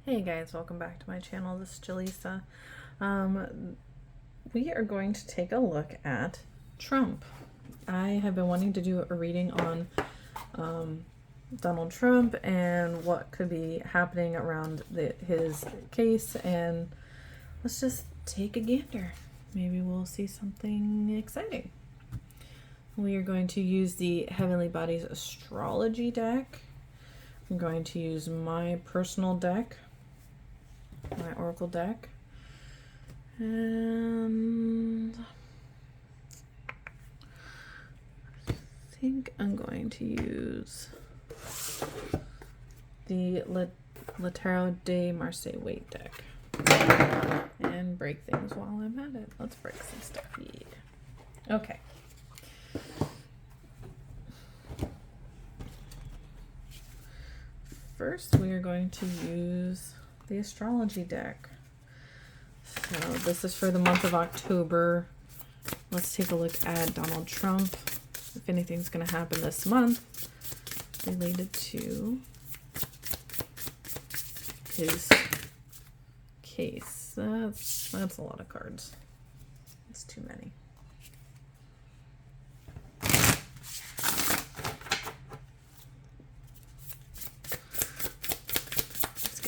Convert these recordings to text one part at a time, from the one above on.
Hey guys, welcome back to my channel. This is Jaleesa. We are going to take a look at Trump. I have been wanting to do a reading on Donald Trump and what could be happening around his case, and let's just take a gander. Maybe we'll see something exciting. We are going to use the Heavenly Bodies Astrology deck. I'm going to use my personal deck, my Oracle deck, and I think I'm going to use the Tarot de Marseille weight deck and break things while I'm at it. Let's break some stuff. Yeah. Okay. First, we are going to use the astrology deck. So this is for the month of October. Let's take a look at Donald Trump. If anything's going to happen this month related to his case. That's a lot of cards. That's too many.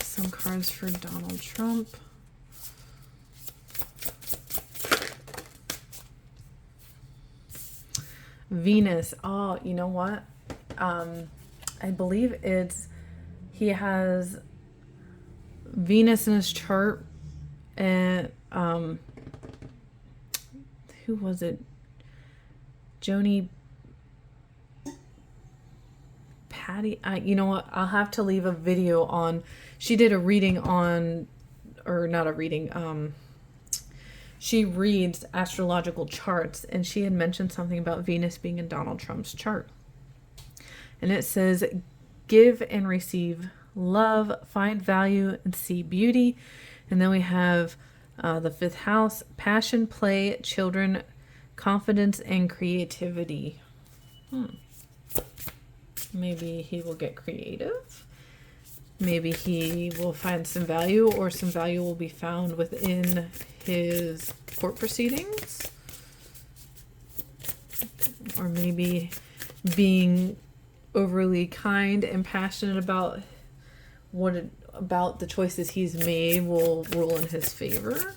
Some cards for Donald Trump. Venus. Oh, you know what? I believe he has Venus in his chart, and who was it? Joni. Patty. You know what? I'll have to leave a video on. She did a reading on, or not a reading, she reads astrological charts, and she had mentioned something about Venus being in Donald Trump's chart. And it says, give and receive love, find value, and see beauty. And then we have the 5th house, passion, play, children, confidence, and creativity. Maybe he will get creative. Maybe he will find some value, or some value will be found within his court proceedings. Or maybe being overly kind and passionate about about the choices he's made will rule in his favor.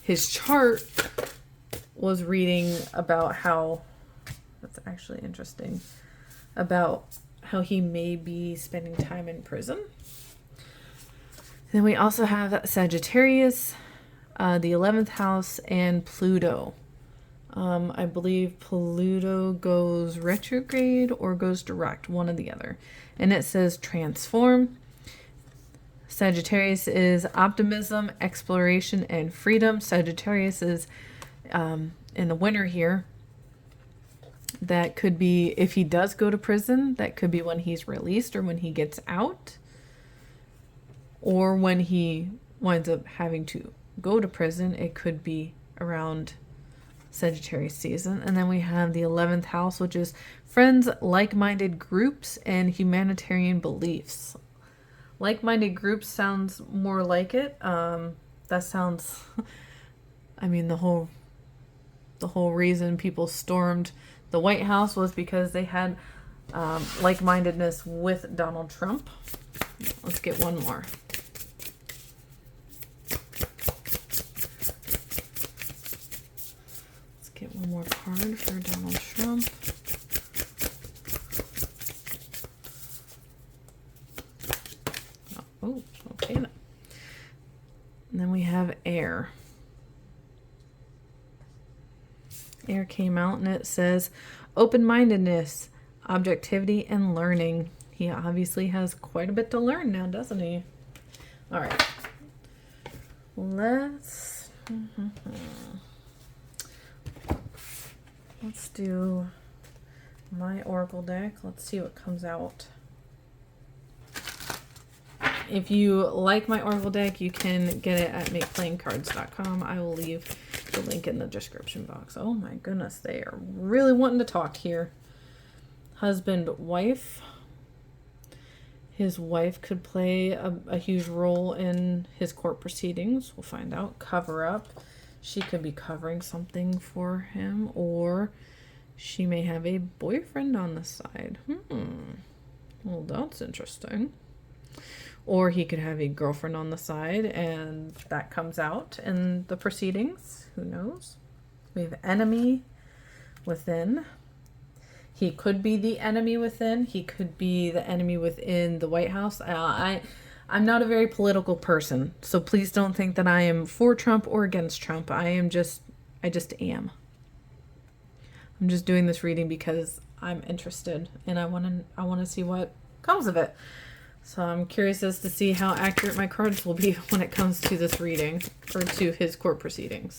His chart was reading about how, that's actually interesting, about how he may be spending time in prison. Then we also have Sagittarius, the 11th house, and Pluto. I believe Pluto goes retrograde or goes direct, one or the other. And it says transform. Sagittarius is optimism, exploration, and freedom. Sagittarius is in the winter here. That could be, if he does go to prison, that could be when he's released or when he gets out, or when he winds up having to go to prison. It could be around Sagittarius season. And then we have the 11th house, which is friends, like-minded groups, and humanitarian beliefs. Like-minded groups sounds more like it. That sounds, I mean, the whole reason people stormed the White House was because they had like-mindedness with Donald Trump. Let's get one more. Let's get one more card for Donald Trump. Oh, okay. And then we have air. Air came out, and it says open-mindedness, objectivity, and learning. He obviously has quite a bit to learn now, doesn't he? All right. Let's do my Oracle deck. Let's see what comes out. If you like my Oracle deck, you can get it at makeplayingcards.com. I will leave the link in the description box. Oh my goodness, they are really wanting to talk here. Husband, wife. His wife could play a huge role in his court proceedings. We'll find out. Cover up. She could be covering something for him, or she may have a boyfriend on the side. Well, that's interesting. Or he could have a girlfriend on the side, and that comes out in the proceedings. Who knows? We have enemy within. He could be the enemy within. He could be the enemy within the White House. I'm not a very political person, so please don't think that I am for Trump or against Trump. I just am. I'm just doing this reading because I'm interested and I want to see what comes of it. So I'm curious as to see how accurate my cards will be when it comes to this reading, or to his court proceedings.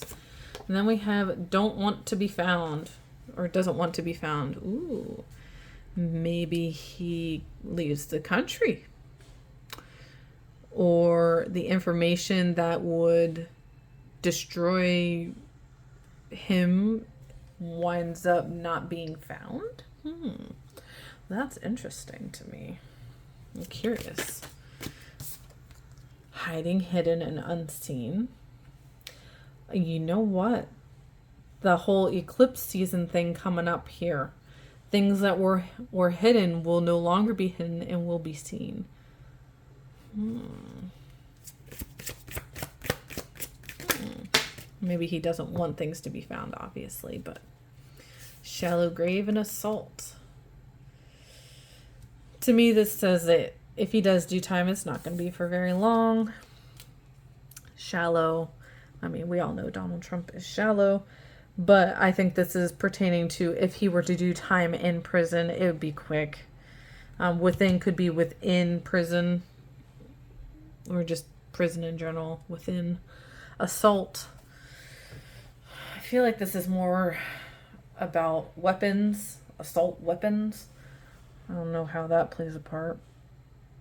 And then we have don't want to be found, or doesn't want to be found. Ooh, maybe he leaves the country, or the information that would destroy him winds up not being found. That's interesting to me. I'm curious. Hiding, hidden, and unseen. You know what? The whole eclipse season thing coming up here. Things that were hidden will no longer be hidden and will be seen. Maybe he doesn't want things to be found, obviously, but shallow grave and assault. To me, this says that if he does do time, it's not going to be for very long. Shallow. I mean, we all know Donald Trump is shallow, but I think this is pertaining to if he were to do time in prison, it would be quick. Within could be within prison, or just prison in general. Within. Assault. I feel like this is more about weapons, assault weapons. I don't know how that plays a part,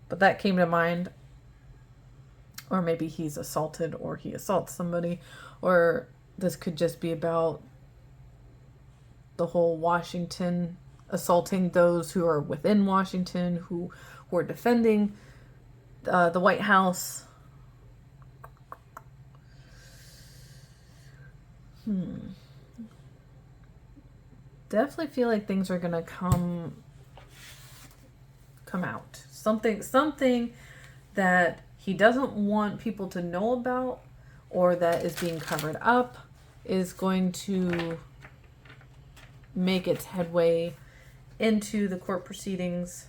but that came to mind. Or maybe he's assaulted, or he assaults somebody, or this could just be about the whole Washington assaulting those who are within Washington, who are defending the White House. Definitely feel like things are gonna come out. Something that he doesn't want people to know about, or that is being covered up, is going to make its headway into the court proceedings.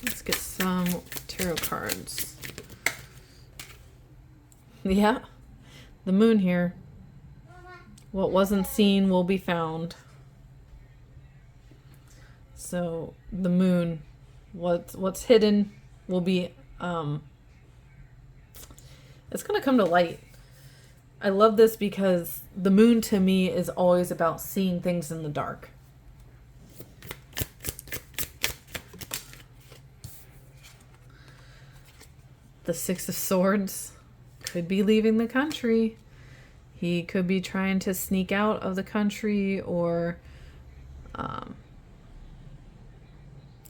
Let's get some tarot cards. Yeah, the moon here. What wasn't seen will be found. So the moon, what's hidden will be, it's going to come to light. I love this because the moon to me is always about seeing things in the dark. The Six of Swords could be leaving the country. He could be trying to sneak out of the country, or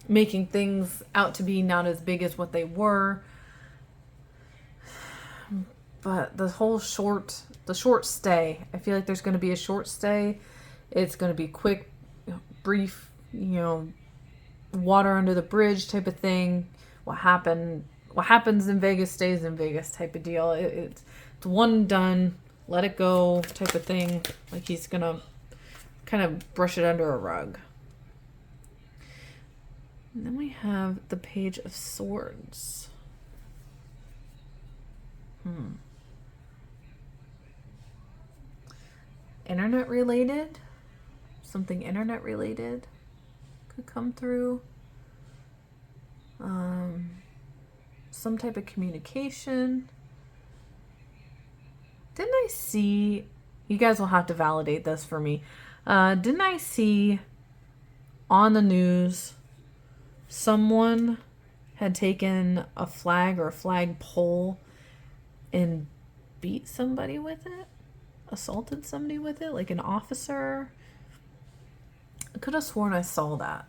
making things out to be not as big as what they were. But the short stay, I feel like there's going to be a short stay. It's going to be quick, brief, water under the bridge type of thing. What happens in Vegas stays in Vegas type of deal. It's one and done, let it go type of thing. Like he's going to kind of brush it under a rug. And then we have the Page of Swords. Internet related? Something internet related could come through. Some type of communication. Didn't I see, you guys will have to validate this for me. Didn't I see on the news someone had taken a flag or a flag pole and beat somebody with it? Assaulted somebody with it, like an officer? I could have sworn I saw that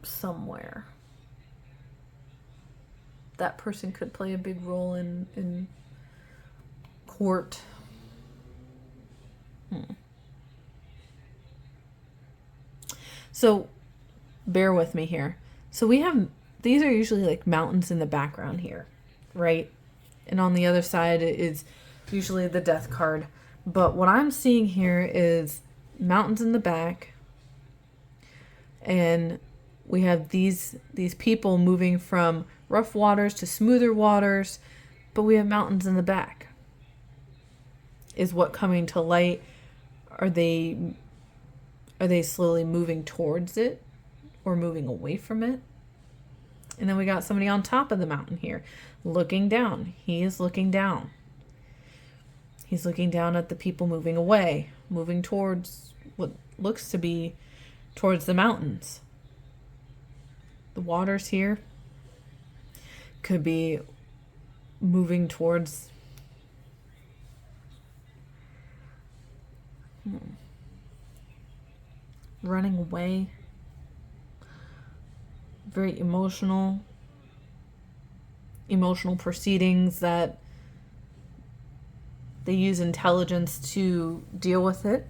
somewhere. That person could play a big role in court. So bear with me here. So we have, these are usually like mountains in the background here, right? And on the other side is usually the death card. But what I'm seeing here is mountains in the back, and we have these people moving from rough waters to smoother waters, but we have mountains in the back. Is what coming to light? Are they slowly moving towards it or moving away from it? And then we got somebody on top of the mountain here looking down. He is looking down. He's looking down at the people moving away, moving towards what looks to be towards the mountains. The waters here could be moving towards running away. Very emotional proceedings that they use intelligence to deal with it.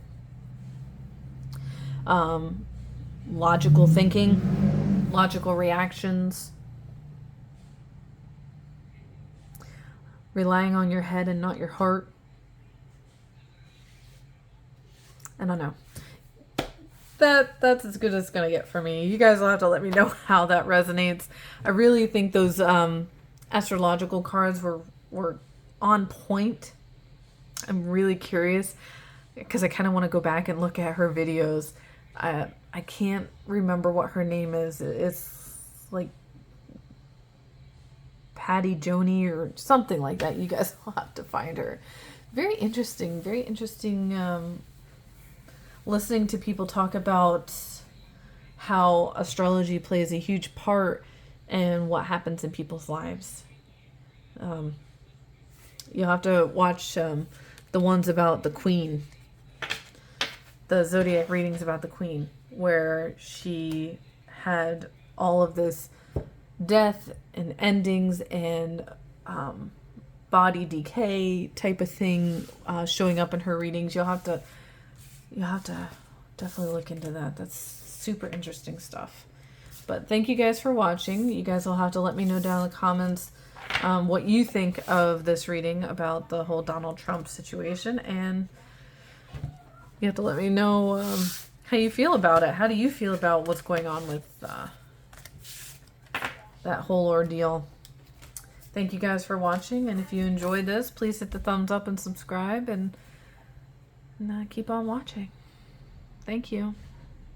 Logical thinking, logical reactions, relying on your head and not your heart. I don't know. That's as good as it's gonna get for me. You guys will have to let me know how that resonates. I really think those astrological cards were on point. I'm really curious because I kind of want to go back and look at her videos. I can't remember what her name is. It's like Patty Joni or something like that. You guys will have to find her. Very interesting. Very interesting. Listening to people talk about how astrology plays a huge part in what happens in people's lives. You'll have to watch the ones about the Queen, the zodiac readings about the Queen, where she had all of this death and endings and body decay type of thing showing up in her readings. You'll have to definitely look into that. That's super interesting stuff. But thank you guys for watching. You guys will have to let me know down in the comments what you think of this reading about the whole Donald Trump situation, and you have to let me know how you feel about it. How do you feel about what's going on with that whole ordeal? Thank you guys for watching, and if you enjoyed this, please hit the thumbs up and subscribe, and keep on watching. Thank you.